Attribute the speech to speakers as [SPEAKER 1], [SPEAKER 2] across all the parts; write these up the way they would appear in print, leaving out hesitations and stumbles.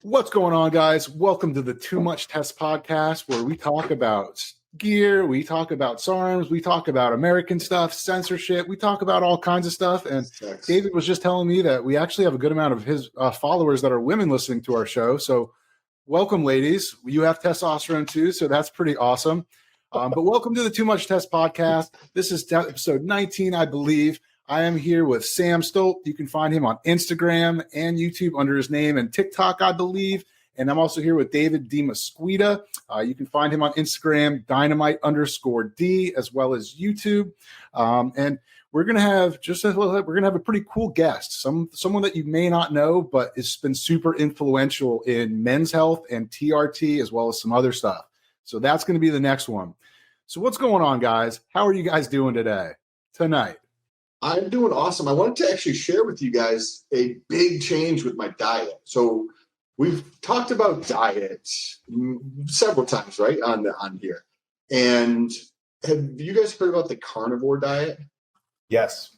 [SPEAKER 1] What's going on, guys? Welcome to the Too Much Test podcast, where we talk about gear, we talk about SARMs, we talk about American stuff, censorship, we talk about all kinds of stuff. And David was just telling me that we actually have a good amount of his followers that are women listening to our show. So welcome, ladies. You have testosterone too, so that's pretty awesome. But welcome to the Too Much Test podcast. This is episode 19, I believe. I am here with Sam Stolt. You can find him on Instagram and YouTube under his name, and TikTok, I believe. And I'm also here with David Demesquita. You can find him on Instagram, dynamite_D, as well as YouTube. And we're gonna have a pretty cool guest, someone that you may not know, but it's been super influential in men's health and TRT, as well as some other stuff. So that's going to be the next one. So what's going on, guys? How are you guys doing tonight?
[SPEAKER 2] I'm doing awesome. I wanted to actually share with you guys a big change with my diet. So we've talked about diet several times, right, on here. And have you guys heard about the carnivore diet?
[SPEAKER 3] Yes.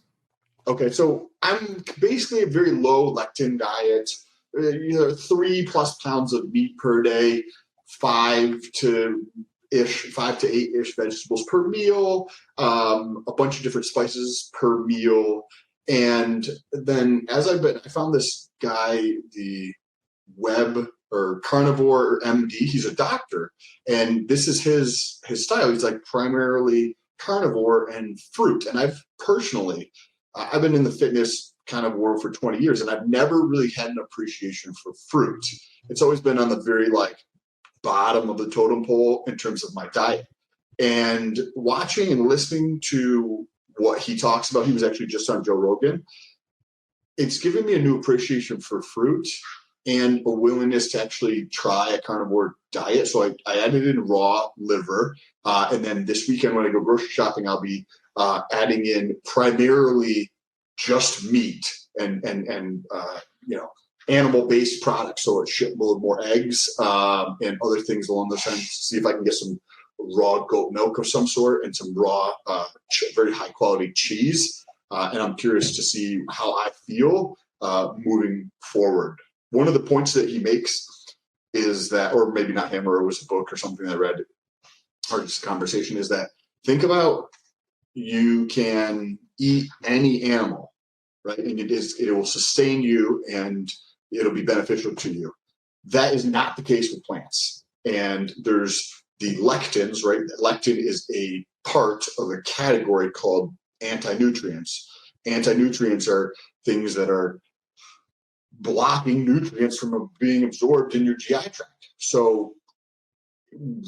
[SPEAKER 2] Okay, so I'm basically a very low lectin diet. 3+ pounds of meat per day, 5 to 8-ish vegetables per meal, a bunch of different spices per meal. And then I found this guy, the Carnivore MD, he's a doctor, and this is his style. He's like primarily carnivore and fruit. And I've been in the fitness kind of world for 20 years, and I've never really had an appreciation for fruit. It's always been on the very bottom of the totem pole in terms of my diet. And watching and listening to what he talks about, he was actually just on Joe Rogan, it's given me a new appreciation for fruit and a willingness to actually try a carnivore diet. So I added in raw liver, and then this weekend when I go grocery shopping, I'll be adding in primarily just meat and animal-based products, so it's a little more eggs and other things along those lines. See if I can get some raw goat milk of some sort and some raw, very high-quality cheese. And I'm curious to see how I feel moving forward. One of the points that he makes is that, or maybe not him, or it was a book or something I read, or just a conversation, is that think about you can eat any animal, right? And it will sustain you and it'll be beneficial to you. That is not the case with plants. And there's the lectins, right? Lectin is a part of a category called anti-nutrients. Anti-nutrients are things that are blocking nutrients from being absorbed in your GI tract. So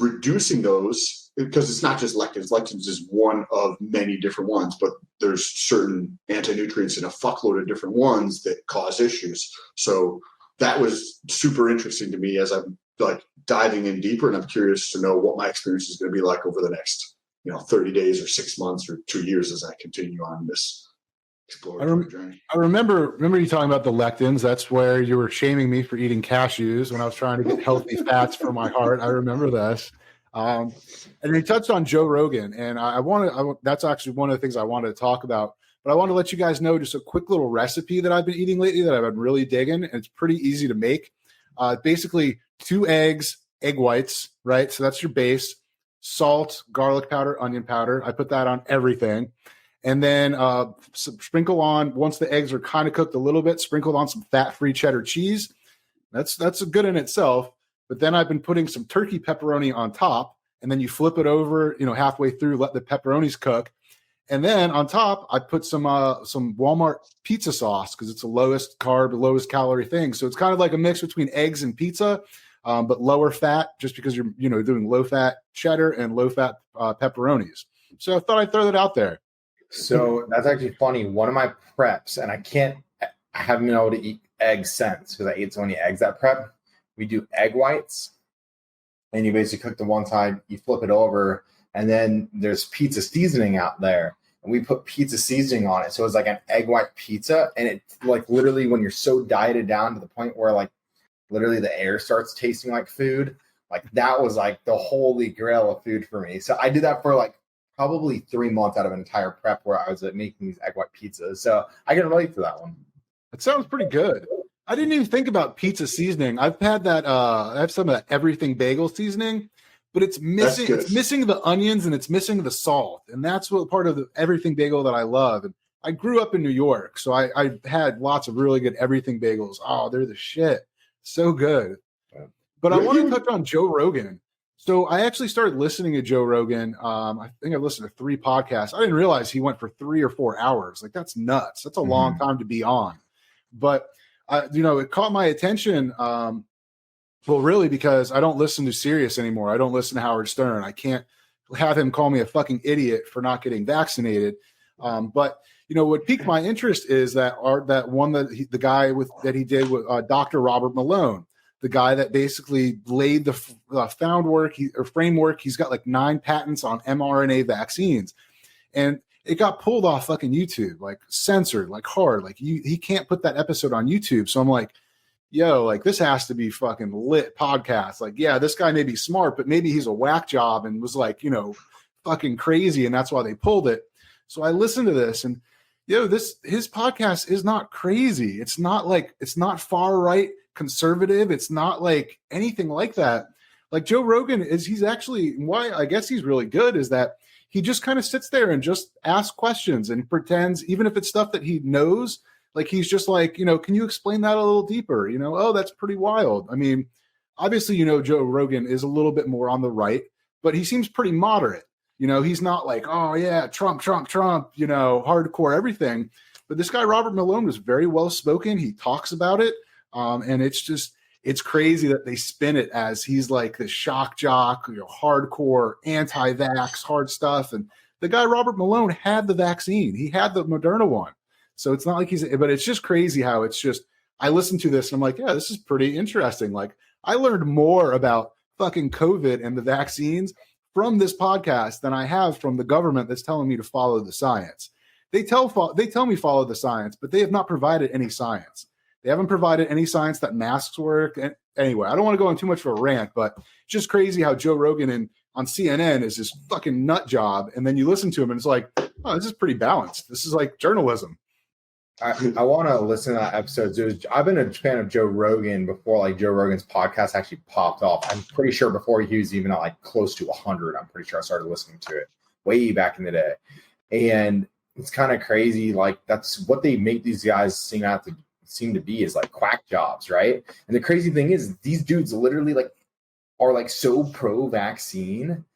[SPEAKER 2] reducing those, because it's not just lectins. Lectins is one of many different ones, but there's certain anti-nutrients in a fuckload of different ones that cause issues. So that was super interesting to me as I'm diving in deeper, and I'm curious to know what my experience is going to be like over the next 30 days or 6 months or 2 years as I continue on this exploratory journey.
[SPEAKER 1] I remember you talking about the lectins. That's where you were shaming me for eating cashews when I was trying to get healthy fats for my heart. I remember this. And he touched on Joe Rogan, and that's actually one of the things I wanted to talk about. But I want to let you guys know just a quick little recipe that I've been eating lately that I've been really digging, and it's pretty easy to make. Basically, 2 eggs, egg whites, right? So that's your base. Salt, garlic powder, onion powder. I put that on everything. And then sprinkle on, once the eggs are kind of cooked a little bit, sprinkle on some fat-free cheddar cheese. That's good in itself. But then I've been putting some turkey pepperoni on top, and then you flip it over, halfway through, let the pepperonis cook. And then on top, I put some Walmart pizza sauce because it's the lowest carb, lowest calorie thing. So it's kind of like a mix between eggs and pizza, but lower fat, just because you're doing low fat cheddar and low fat pepperonis. So I thought I'd throw that out there.
[SPEAKER 3] So that's actually funny. One of my preps, and I haven't been able to eat eggs since because I ate so many eggs that prep. We do egg whites, and you basically cook the one side, you flip it over, and then there's pizza seasoning out there, and we put pizza seasoning on it. So it's like an egg white pizza, and it's literally when you're so dieted down to the point where literally the air starts tasting like food, that was the holy grail of food for me. So I did that for probably 3 months out of an entire prep where I was making these egg white pizzas. So I can relate to that one.
[SPEAKER 1] It sounds pretty good. I didn't even think about pizza seasoning. I've had that. I have some of that everything bagel seasoning, but it's missing. It's missing the onions and it's missing the salt, and that's what part of the everything bagel that I love. And I grew up in New York, so I had lots of really good everything bagels. Oh, they're the shit. So good. But I want to touch on Joe Rogan. So I actually started listening to Joe Rogan. I think I listened to 3 podcasts. I didn't realize he went for 3 or 4 hours. Like, that's nuts. That's a long time to be on. But it caught my attention. Well, really, because I don't listen to Sirius anymore. I don't listen to Howard Stern. I can't have him call me a fucking idiot for not getting vaccinated. But what piqued my interest is the guy that he did with Dr. Robert Malone. The guy that basically laid the framework. He's got like 9 patents on mRNA vaccines, and it got pulled off fucking YouTube, like censored, like hard. Like he can't put that episode on YouTube. So I'm like, yo, like this has to be fucking lit podcast. Like, yeah, this guy may be smart, but maybe he's a whack job and was like, fucking crazy, and that's why they pulled it. So I listened to this, and his podcast is not crazy. It's not far right conservative. It's not like anything like that. Like Joe Rogan he's actually, why I guess he's really good is that he just kind of sits there and just asks questions and pretends, even if it's stuff that he knows, like he's just like, can you explain that a little deeper? Oh, that's pretty wild. I mean, obviously, Joe Rogan is a little bit more on the right, but he seems pretty moderate. He's not like, oh yeah, Trump, hardcore everything. But this guy, Robert Malone, was very well spoken. He talks about it. And it's crazy that they spin it as he's like the shock jock, hardcore anti-vax, hard stuff. And the guy, Robert Malone, had the vaccine. He had the Moderna one. So it's not like but it's just crazy how it's just, I listened to this and I'm like, yeah, this is pretty interesting. Like I learned more about fucking COVID and the vaccines from this podcast than I have from the government that's telling me to follow the science. They tell me follow the science, but they have not provided any science. They haven't provided any science that masks work. And anyway, I don't want to go on too much of a rant, but it's just crazy how Joe Rogan on CNN is this fucking nut job. And then you listen to him and it's like, oh, this is pretty balanced. This is like journalism.
[SPEAKER 3] I want to listen to that episode. I've been a fan of Joe Rogan before, like Joe Rogan's podcast actually popped off. I'm pretty sure before he was even at like close to 100. I'm pretty sure I started listening to it way back in the day. And it's kind of crazy. Like that's what they make these guys seem to be is like quack jobs, right? And the crazy thing is these dudes literally are so pro-vaccine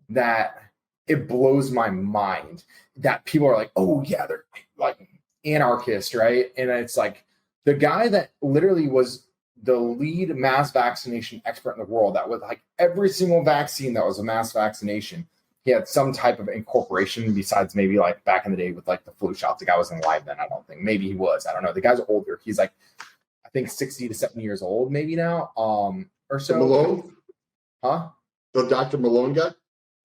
[SPEAKER 3] that it blows my mind that people are like, oh yeah, they're like anarchist, right? And it's like the guy that literally was the lead mass vaccination expert in the world, that with like every single vaccine that was a mass vaccination, he had some type of incorporation besides maybe like back in the day with like the flu shots. The guy wasn't alive then, I don't think. Maybe he was. I don't know. The guy's older. He's like, I think 60 to 70 years old maybe now, or so.
[SPEAKER 2] Malone?
[SPEAKER 3] Huh?
[SPEAKER 2] The Dr. Malone guy?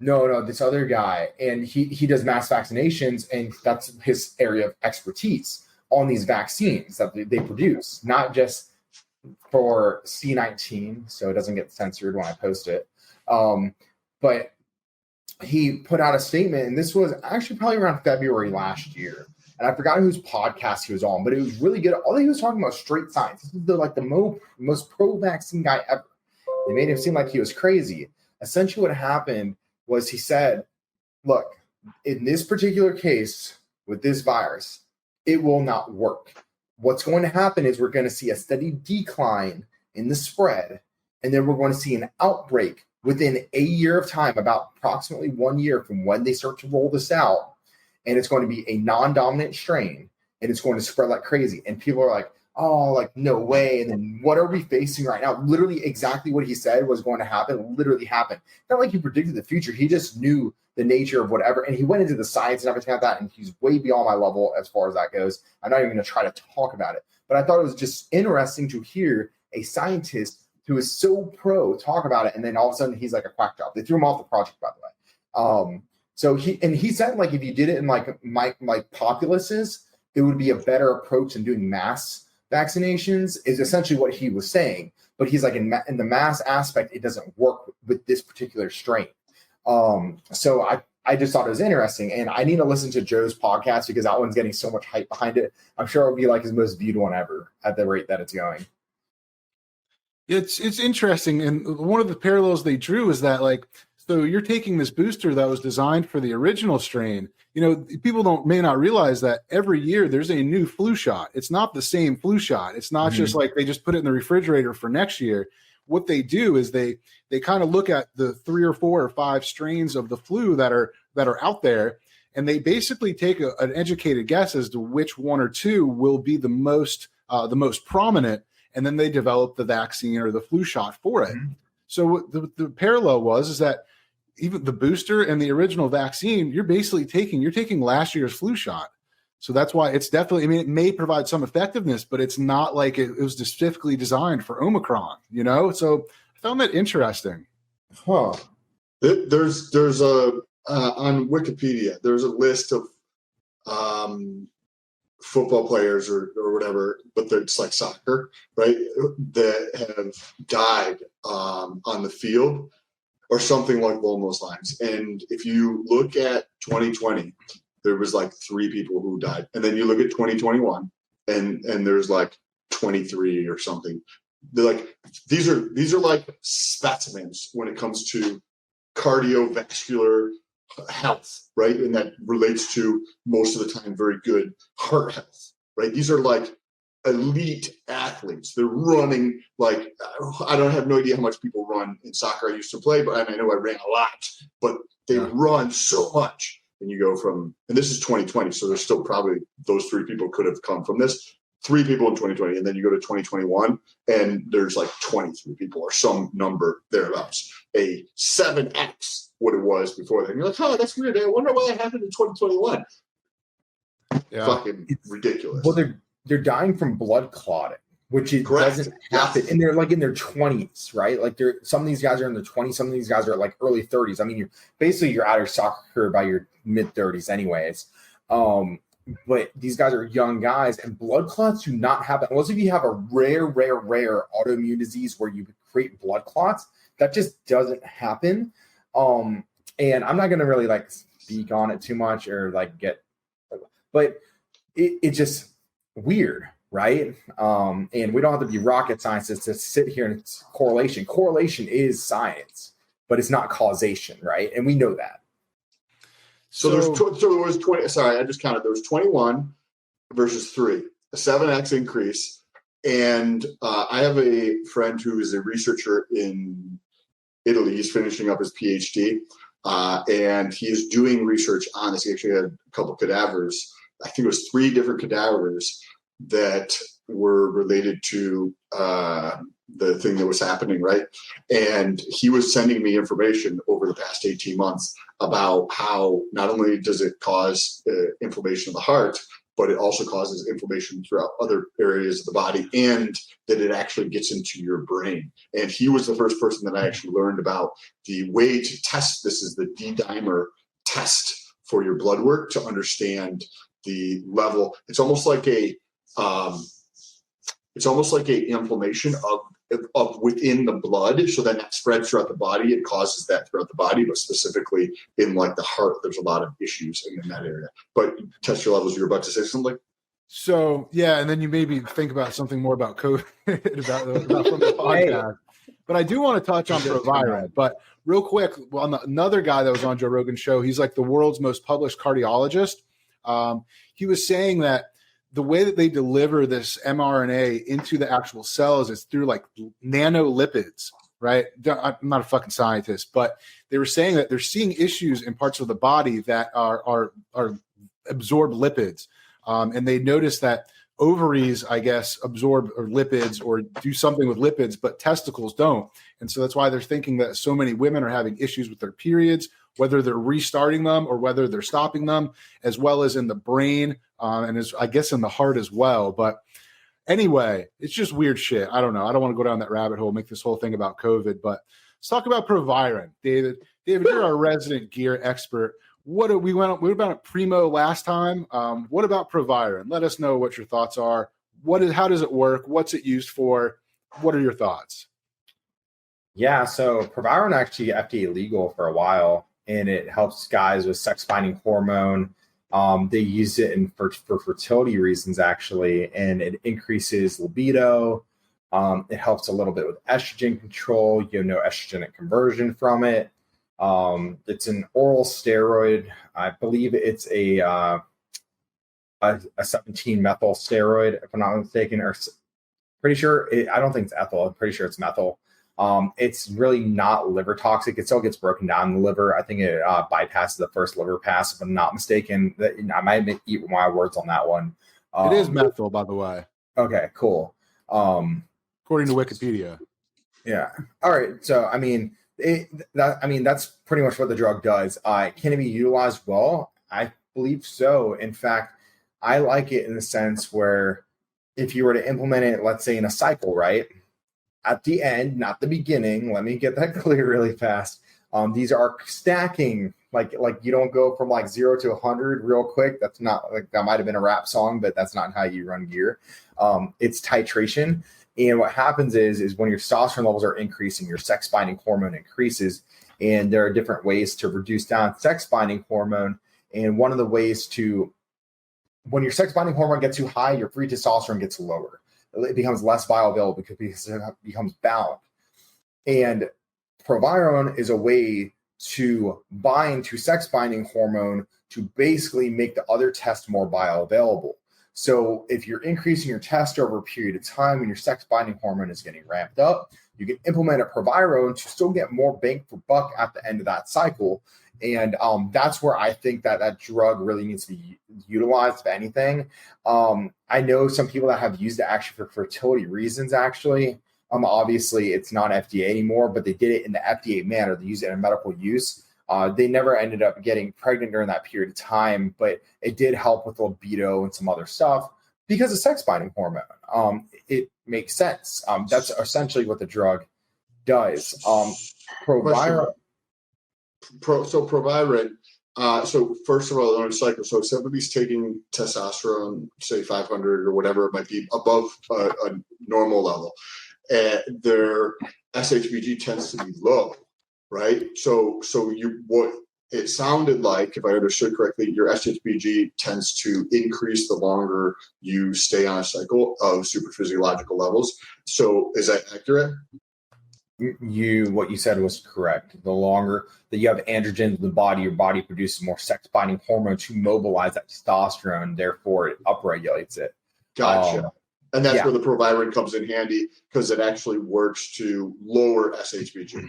[SPEAKER 3] No, this other guy. And he does mass vaccinations, and that's his area of expertise on these vaccines that they produce, not just for C19, so it doesn't get censored when I post it. But he put out a statement, and this was actually probably around February last year. And I forgot whose podcast he was on, but it was really good. All he was talking about straight science. This is the most pro-vaccine guy ever. They made him seem like he was crazy. Essentially what happened was he said, look, in this particular case with this virus, it will not work. What's going to happen is we're going to see a steady decline in the spread, and then we're going to see an outbreak within a year of time, about approximately 1 year from when they start to roll this out. And it's going to be a non-dominant strain, and it's going to spread like crazy. And people are like, oh, like, no way. And then what are we facing right now? Literally exactly what he said was going to happen literally happened. Not like he predicted the future. He just knew the nature of whatever. And he went into the science and everything like that. And he's way beyond my level as far as that goes. I'm not even going to try to talk about it. But I thought it was just interesting to hear a scientist who is so pro talk about it. And then all of a sudden he's like a quack job. They threw him off the project, by the way. So he said, like, if you did it in like populaces, it would be a better approach than doing mass vaccinations, is essentially what he was saying. But he's like, in the mass aspect, it doesn't work with this particular strain. So I just thought it was interesting. And I need to listen to Joe's podcast because that one's getting so much hype behind it. I'm sure it'll be like his most viewed one ever at the rate that it's going.
[SPEAKER 1] It's interesting. And one of the parallels they drew is that, like, so you're taking this booster that was designed for the original strain. You know, people may not realize that every year there's a new flu shot. It's not the same flu shot. It's not just like they just put it in the refrigerator for next year. What they do is they kind of look at the 3 or 4 or 5 strains of the flu that are out there, and they basically take an educated guess as to which 1 or 2 will be the most prominent, and then they develop the vaccine or the flu shot for it. So the parallel is that even the booster and the original vaccine, you're taking last year's flu shot. So that's why it's definitely, I mean, it may provide some effectiveness, but it's not like it was specifically designed for Omicron, you know? So I found that interesting.
[SPEAKER 3] Huh.
[SPEAKER 2] There's a, on Wikipedia, there's a list of football players or whatever, but it's like soccer, right? That have died on the field or something like along those lines. And if you look at 2020, there was like 3 people who died. And then you look at 2021 and there's like 23 or something. They're like, these are like specimens when it comes to cardiovascular health, right? And that relates to most of the time very good heart health, right? These are like elite athletes. They're running like, I don't have no idea how much people run in soccer. I used to play, but I know I ran a lot, but they run so much. And you go from, and this is 2020, so there's still probably those 3 people could have come from this. 3 people in 2020, and then you go to 2021, and there's like 23 people or some number thereabouts. A 7x what it was before that. And you're like, oh, that's weird. I wonder why that happened in 2021.
[SPEAKER 1] Yeah.
[SPEAKER 2] Fucking ridiculous.
[SPEAKER 3] Well, they're dying from blood clotting, which doesn't happen. And they're like in their 20s, right? Like some of these guys are in their 20s, some of these guys are like early 30s. I mean, you're out of your soccer career by your mid 30s anyways. But these guys are young guys, and blood clots do not happen unless if you have a rare autoimmune disease where you create blood clots. That just doesn't happen. And I'm not going to really like speak on it too much or like but it's just weird, right? And we don't have to be rocket scientists to sit here and it's correlation. Correlation is science, but it's not causation, right? And we know that.
[SPEAKER 2] So there was 20. Sorry, I just counted. There was 21 versus 3, a 7x increase. And I have a friend who is a researcher in Italy. He's finishing up his PhD, and he is doing research on this. He actually had a couple cadavers. I think it was 3 different cadavers that were related to the thing that was happening, right? And he was sending me information over the past 18 months about how not only does it cause inflammation of the heart, but it also causes inflammation throughout other areas of the body, and that it actually gets into your brain. And he was the first person that I actually learned about the way to test. This is the D-dimer test for your blood work to understand the level. It's almost like a inflammation of within the blood. So then that spreads throughout the body. It causes that throughout the body, but specifically in like the heart, there's a lot of issues in that area. But test your levels. You're about to say something.
[SPEAKER 1] So yeah, and then you maybe think about something more about COVID about from the podcast. But I do want to touch on Proviron. But real quick, another guy that was on Joe Rogan's show, he's like the world's most published cardiologist. He was saying that the way that they deliver this mRNA into the actual cells is through like nanolipids, right? I'm not a fucking scientist, but they were saying that they're seeing issues in parts of the body that are absorb lipids. And they noticed that ovaries, I guess, absorb lipids or do something with lipids, but testicles don't. And so that's why they're thinking that so many women are having issues with their periods, whether they're restarting them or whether they're stopping them, as well as in the brain and I guess in the heart as well. But anyway, it's just weird shit. I don't know. I don't want to go down that rabbit hole, make this whole thing about COVID, but let's talk about Proviron. David, you're our resident gear expert. We went about Primo last time. What about Proviron? Let us know what your thoughts are. How does it work? What's it used for? What are your thoughts?
[SPEAKER 3] Yeah, so Proviron actually FDA legal for a while. and it helps guys with sex binding hormone. They use it for fertility reasons, actually, and it increases libido. It helps a little bit with estrogen control. You have no estrogenic conversion from it. It's an oral steroid. I believe it's a 17-methyl steroid, if I'm not mistaken, or pretty sure. I don't think it's ethyl. I'm pretty sure it's methyl. It's really not liver toxic. It still gets broken down in the liver. I think it bypasses the first liver pass, if I'm not mistaken. I might eat my words on that one.
[SPEAKER 1] It is methyl, by the way.
[SPEAKER 3] Okay, cool.
[SPEAKER 1] According to Wikipedia.
[SPEAKER 3] Yeah. All right. So, I mean, that's pretty much what the drug does. Can it be utilized well? I believe so. In fact, I like it in the sense where if you were to implement it, let's say in a cycle, right? At the end, not the beginning. Let me get that clear really fast. These are stacking. Like you don't go from like 0 to 100 real quick. That's not like that might have been a rap song, but that's not how you run gear. It's titration. And what happens is when your testosterone levels are increasing, your sex binding hormone increases. And there are different ways to reduce down sex binding hormone. And one of the ways when your sex binding hormone gets too high, your free testosterone gets lower. It becomes less bioavailable because it becomes bound. And Proviron is a way to bind to sex binding hormone to basically make the other test more bioavailable. So if you're increasing your test over a period of time and your sex binding hormone is getting ramped up, you can implement a Proviron to still get more bang for buck at the end of that cycle. And that's where I think that drug really needs to be utilized, if anything. I know some people that have used it actually for fertility reasons, actually. Obviously, it's not FDA anymore, but they did it in the FDA manner. They used it in medical use. They never ended up getting pregnant during that period of time, but it did help with libido and some other stuff because of sex binding hormone. It makes sense. That's essentially what the drug does. Proviron.
[SPEAKER 2] Proviron. So first of all, on a cycle, so if somebody's taking testosterone, say 500 or whatever it might be, above a normal level, and their SHBG tends to be low, right? So what it sounded like, if I understood correctly, your SHBG tends to increase the longer you stay on a cycle of super physiological levels. So is that accurate?
[SPEAKER 3] What you said was correct. The longer that you have androgens in the body, your body produces more sex binding hormone to mobilize that testosterone. Therefore, it upregulates it.
[SPEAKER 2] Gotcha. And that's where the Proviron comes in handy because it actually works to lower SHBG.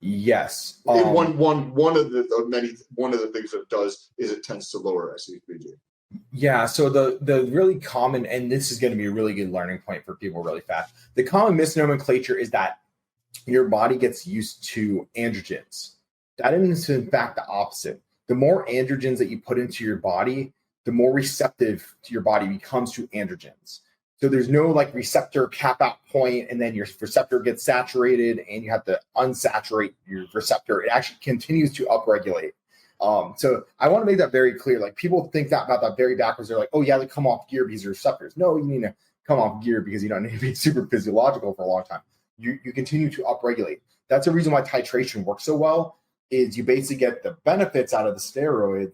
[SPEAKER 3] Yes.
[SPEAKER 2] One of the things that it does is it tends to lower SHBG.
[SPEAKER 3] Yeah, so the really common, and this is going to be a really good learning point for people really fast. The common misnomenclature is that your body gets used to androgens. That is in fact the opposite. The more androgens that you put into your body, the more receptive to your body becomes to androgens. So there's no like receptor cap out point, and then your receptor gets saturated and you have to unsaturate your receptor. It actually continues to upregulate. So I want to make that very clear. Like people think about that very backwards. They're like, oh yeah, they come off gear because of receptors. No, you need to come off gear because you don't need to be super physiological for a long time. You continue to upregulate. That's the reason why titration works so well, is you basically get the benefits out of the steroids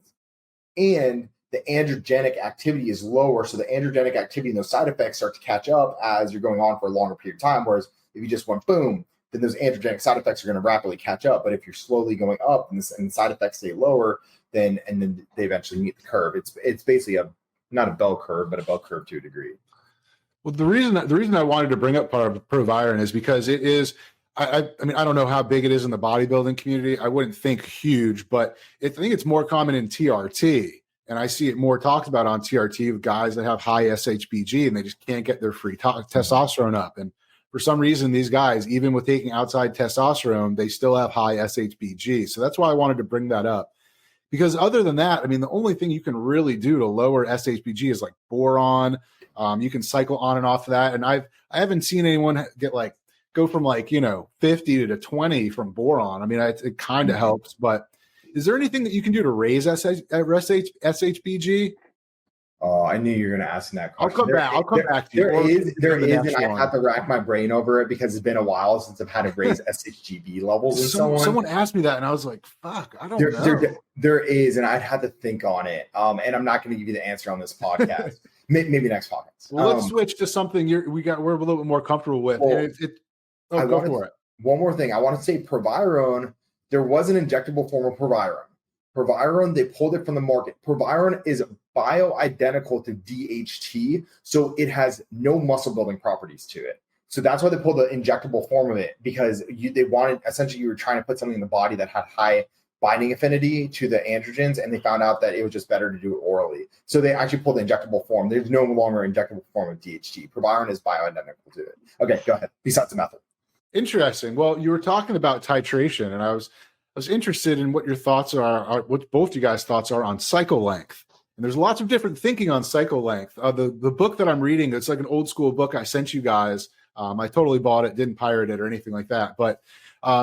[SPEAKER 3] and the androgenic activity is lower. So the androgenic activity and those side effects start to catch up as you're going on for a longer period of time. Whereas if you just went boom, then those androgenic side effects are going to rapidly catch up. But if you're slowly going up and the side effects stay lower, then they eventually meet the curve. It's basically not a bell curve, but a bell curve to a degree.
[SPEAKER 1] Well, the reason I wanted to bring up Proviron is because it is, I mean, I don't know how big it is in the bodybuilding community. I wouldn't think huge, but I think it's more common in TRT. And I see it more talked about on TRT with guys that have high SHBG and they just can't get their free testosterone up. And for some reason, these guys, even with taking outside testosterone, they still have high SHBG. So that's why I wanted to bring that up. Because other than that, I mean, the only thing you can really do to lower SHBG is like boron. You can cycle on and off of that. And I haven't seen anyone go from 50 to 20 from boron. I mean, it kind of helps, but is there anything that you can do to raise SHBG?
[SPEAKER 3] I knew you were going to ask me that question.
[SPEAKER 1] I'll come back to you.
[SPEAKER 3] There is, and I have to rack my brain over it because it's been a while since I've had to raise SHBG levels and so on.
[SPEAKER 1] Someone asked me that, and I was like, "Fuck, I don't know."
[SPEAKER 3] There is, and I'd have to think on it. And I'm not going to give you the answer on this podcast. Maybe next podcast.
[SPEAKER 1] Well, let's switch to something we're a little bit more comfortable with.
[SPEAKER 3] Well,
[SPEAKER 1] Go for it.
[SPEAKER 3] One more thing, I want to say Proviron. There was an injectable form of Proviron. Proviron, they pulled it from the market. Proviron is bioidentical to DHT, so it has no muscle building properties to it. So that's why they pulled the injectable form of it, because they wanted, essentially, you were trying to put something in the body that had high binding affinity to the androgens, and they found out that it was just better to do it orally. So they actually pulled the injectable form. There's no longer an injectable form of DHT. Proviron is bioidentical to it. Okay, go ahead. Besides the method.
[SPEAKER 1] Interesting. Well, you were talking about titration, and I was interested in what your thoughts are, what both you guys' thoughts are on cycle length. And there's lots of different thinking on cycle length. The book that I'm reading, it's like an old school book I sent you guys. I totally bought it, didn't pirate it or anything like that. But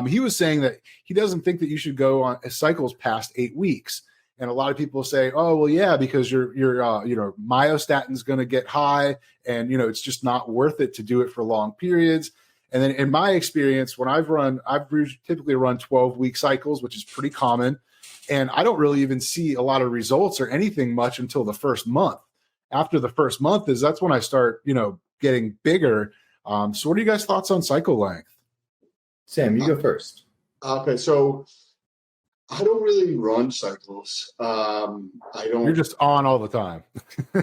[SPEAKER 1] he was saying that he doesn't think that you should go on cycles past 8 weeks. And a lot of people say, "Oh, well, yeah, because your myostatin's going to get high, and it's just not worth it to do it for long periods." And then in my experience, when I've typically run 12-week cycles, which is pretty common. And I don't really even see a lot of results or anything much until the first month. After the first month that's when I start, getting bigger. So what are you guys' thoughts on cycle length?
[SPEAKER 3] Sam, you go first.
[SPEAKER 2] Okay. So I don't really run cycles. I don't.
[SPEAKER 1] You're just on all the time.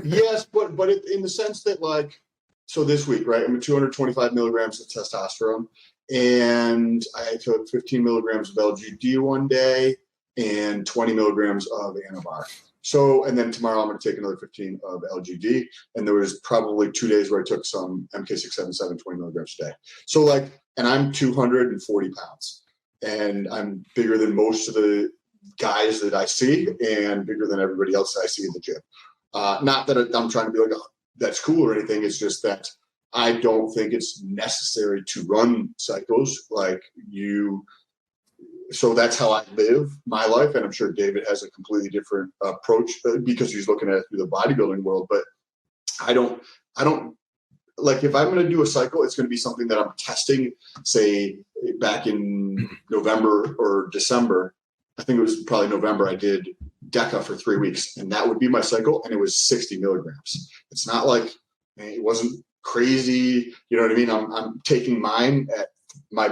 [SPEAKER 2] Yes. But in the sense that, like, so this week, right, I'm at 225 milligrams of testosterone, and I took 15 milligrams of LGD one day and 20 milligrams of antibiotic. So, and then tomorrow I'm going to take another 15 of LGD. And there was probably 2 days where I took some MK677, 20 milligrams a day. So, like, and I'm 240 pounds, and I'm bigger than most of the guys that I see, and bigger than everybody else that I see in the gym. Not that I'm trying to be like, oh, that's cool or anything. It's just that I don't think it's necessary to run cycles like you. So that's how I live my life. And I'm sure David has a completely different approach because he's looking at it through the bodybuilding world. But I don't like, if I'm going to do a cycle, it's going to be something that I'm testing, say back in November or December. I think it was probably November. I did DECA for 3 weeks, and that would be my cycle. And it was 60 milligrams. It's not like, it wasn't crazy. You know what I mean? I'm taking mine at my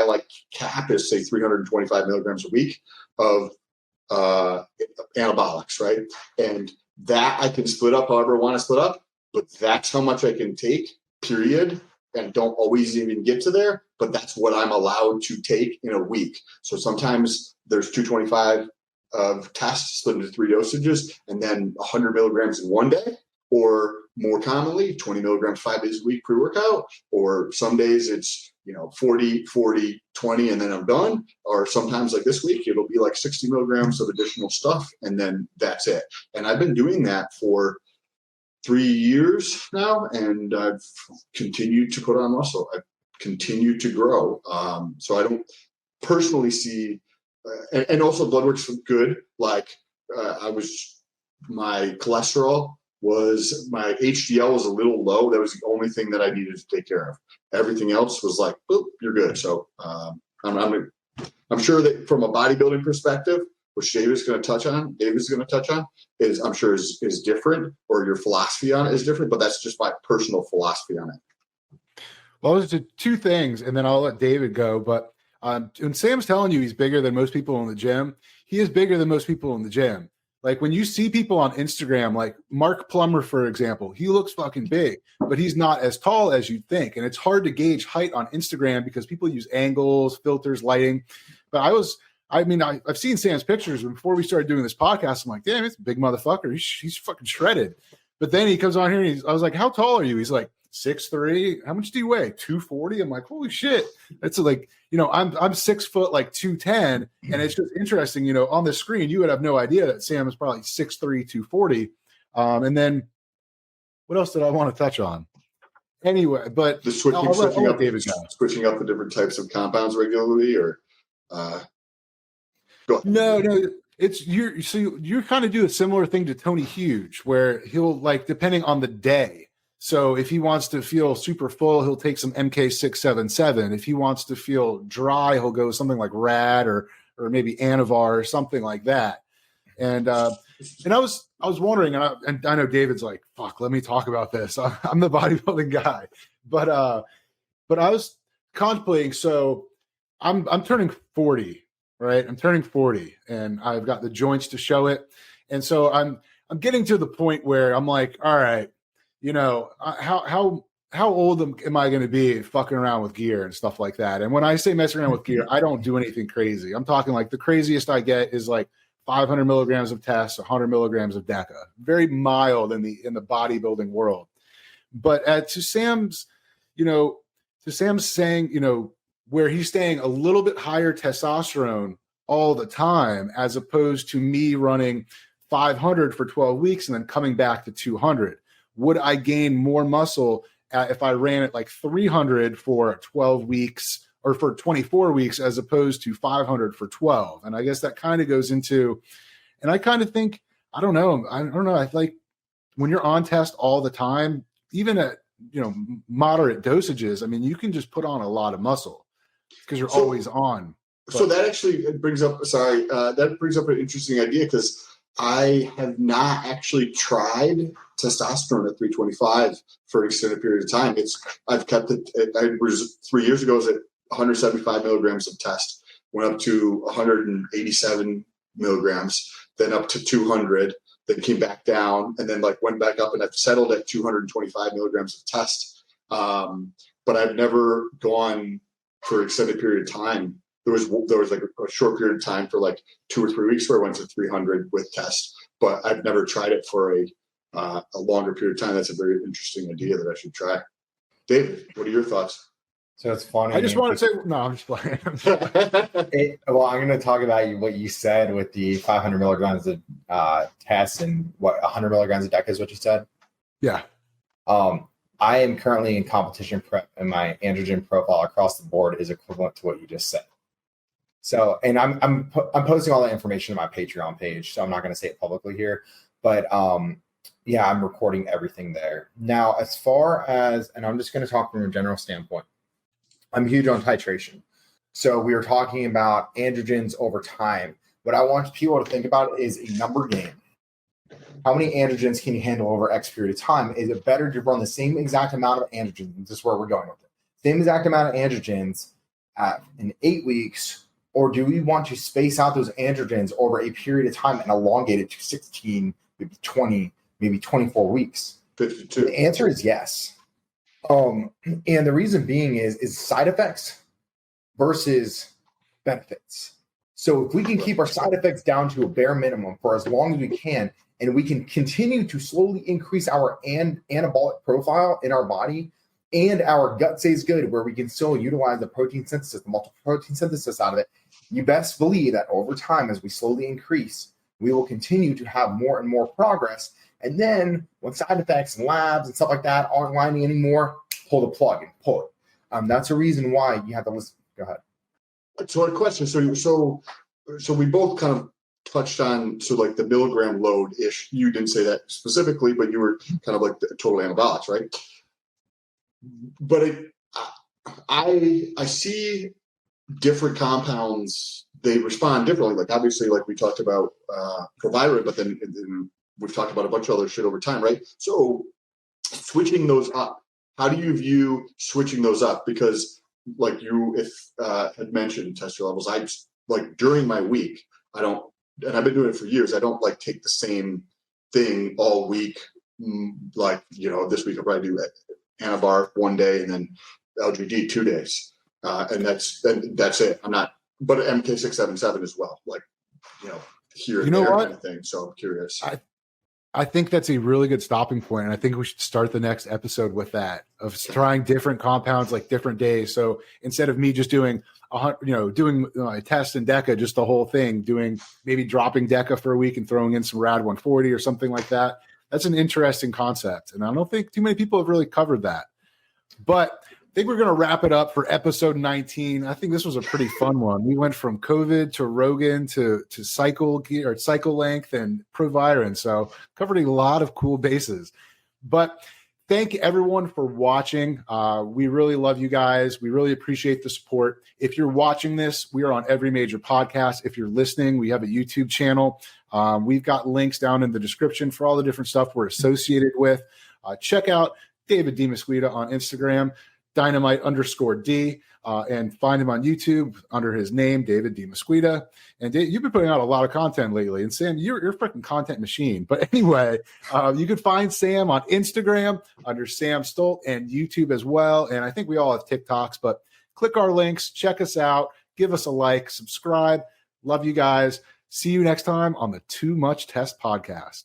[SPEAKER 2] like cap is, say, 325 milligrams a week of anabolics, right? And that I can split up however I want to split up, but that's how much I can take, period. And don't always even get to there, but that's what I'm allowed to take in a week. So sometimes there's 225 of tests split into 3 dosages, and then 100 milligrams in one day, or more commonly 20 milligrams 5 days a week pre-workout, or some days it's 40, 40, 20, and then I'm done. Or sometimes, like this week, it'll be like 60 milligrams of additional stuff, and then that's it. And I've been doing that for 3 years now, and I've continued to put on muscle. I've continued to grow. So I don't personally see, and also blood work's good. Like my cholesterol was, my HDL was a little low. That was the only thing that I needed to take care of. Everything else was like, boop, you're good. So I'm sure that from a bodybuilding perspective, which David's going to touch on, is I'm sure is different, or your philosophy on it is different, but that's just my personal philosophy on it.
[SPEAKER 1] Well, there's 2 things, and then I'll let David go. But when Sam's telling you he's bigger than most people in the gym, he is bigger than most people in the gym. Like, when you see people on Instagram, like Mark Plummer, for example, he looks fucking big, but he's not as tall as you'd think. And it's hard to gauge height on Instagram because people use angles, filters, lighting. But I've seen Sam's pictures before we started doing this podcast. I'm like, damn, it's a big motherfucker. He's fucking shredded. But then he comes on here and I was like, how tall are you? He's like, 6'3". How much do you weigh? 240. I'm like, holy shit. That's like, I'm 6 foot, like 210. And it's just interesting, on the screen, you would have no idea that Sam is probably 6'3", 240. And then what else did I want to touch on? Anyway, but
[SPEAKER 2] the switching up the different types of compounds regularly, or go ahead.
[SPEAKER 1] No. you're kind of do a similar thing to Tony Huge, where he'll like, depending on the day. So if he wants to feel super full, he'll take some MK677. If he wants to feel dry, he'll go something like Rad or maybe Anavar or something like that. And I was wondering, and I know David's like, fuck, let me talk about this. I'm the bodybuilding guy, but I was contemplating. So I'm turning 40, right? I'm turning 40, and I've got the joints to show it. And so I'm getting to the point where I'm like, all right, you know, how old am I going to be fucking around with gear and stuff like that? And when I say messing around with gear, I don't do anything crazy. I'm talking like the craziest I get is like 500 milligrams of test, 100 milligrams of DECA. Very mild in the bodybuilding world. But to Sam's saying, you know, where he's staying a little bit higher testosterone all the time, as opposed to me running 500 for 12 weeks and then coming back to 200. Would I gain more muscle if I ran it like 300 for 12 weeks or for 24 weeks as opposed to 500 for 12? And I guess that kind of goes into, and I kind of think, I don't know. I like when you're on test all the time, even at, you know, moderate dosages, I mean, you can just put on a lot of muscle because you're always on.
[SPEAKER 2] So that actually brings up an interesting idea, because I have not actually tried testosterone at 325 for an extended period of time. I've kept it. I was 3 years ago. I was at 175 milligrams of test. Went up to 187 milligrams, then up to 200, then came back down, and then like went back up, and I've settled at 225 milligrams of test. But I've never gone for an extended period of time. There was like a short period of time for like 2 or 3 weeks where I went to 300 with test, but I've never tried it for a longer period of time. That's a very interesting idea that I should try. David, what are your thoughts?
[SPEAKER 3] So it's funny.
[SPEAKER 1] I just want to say, no, I'm just playing.
[SPEAKER 3] Well, I'm going to talk about what you said with the 500 milligrams of test and 100 milligrams of DECA is what you said.
[SPEAKER 1] Yeah.
[SPEAKER 3] I am currently in competition prep, and my androgen profile across the board is equivalent to what you just said. So, and I'm posting all that information on my Patreon page, so I'm not going to say it publicly here, but yeah, I'm recording everything there. Now, as far as, and I'm just going to talk from a general standpoint, I'm huge on titration. So we were talking about androgens over time. What I want people to think about is a number game. How many androgens can you handle over X period of time? Is it better to run the same exact amount of androgens? This is where we're going with it. Same exact amount of androgens in 8 weeks, or do we want to space out those androgens over a period of time and elongate it to 16, maybe 20, maybe 24 weeks?
[SPEAKER 2] 52.
[SPEAKER 3] The answer is yes. And the reason being is side effects versus benefits. So if we can keep our side effects down to a bare minimum for as long as we can, and we can continue to slowly increase our anabolic profile in our body, and our gut stays good, where we can still utilize the protein synthesis, the multiple protein synthesis out of it, you best believe that over time, as we slowly increase, we will continue to have more and more progress. And then when side effects and labs and stuff like that aren't lining anymore, pull the plug and pull it. That's a reason why you have to listen. Go ahead.
[SPEAKER 2] So a question. So we both kind of touched on, so like the milligram load ish. You didn't say that specifically, but you were kind of like the total anabolics, right? But I see different compounds, they respond differently. Like obviously, like we talked about Proviron, but then we've talked about a bunch of other shit over time, right? So switching those up, how do you view switching those up? Because like you had mentioned test your levels, I like during my week, I don't, and I've been doing it for years, I don't like take the same thing all week. Like, you know, this week I'll probably do Anavar one day and then LGD 2 days. And that's it. I'm not, but MK677 as well. Like, you know, here and there kind of thing. So I'm curious.
[SPEAKER 1] I think that's a really good stopping point, and I think we should start the next episode with that, of trying different compounds like different days. So instead of me just doing a test in DECA, just the whole thing, maybe dropping DECA for a week and throwing in some Rad 140 or something like that. That's an interesting concept, and I don't think too many people have really covered that. But think we're going to wrap it up for episode 19. I think this was a pretty fun one. We went from COVID to Rogan to cycle gear or cycle length and Proviron. So covered a lot of cool bases. But thank everyone for watching. We really love you guys. We really appreciate the support. If you're watching this, we are on every major podcast. If you're listening, we have a YouTube channel. We've got links down in the description for all the different stuff we're associated with. Check out David Demesquita on Instagram, Dynamite_D, and find him on YouTube under his name, David Demesquita. And Dave, you've been putting out a lot of content lately. And Sam, you're a freaking content machine. But anyway, you can find Sam on Instagram under Sam Stolt and YouTube as well. And I think we all have TikToks, but click our links, check us out, give us a like, subscribe. Love you guys. See you next time on the Too Much Test podcast.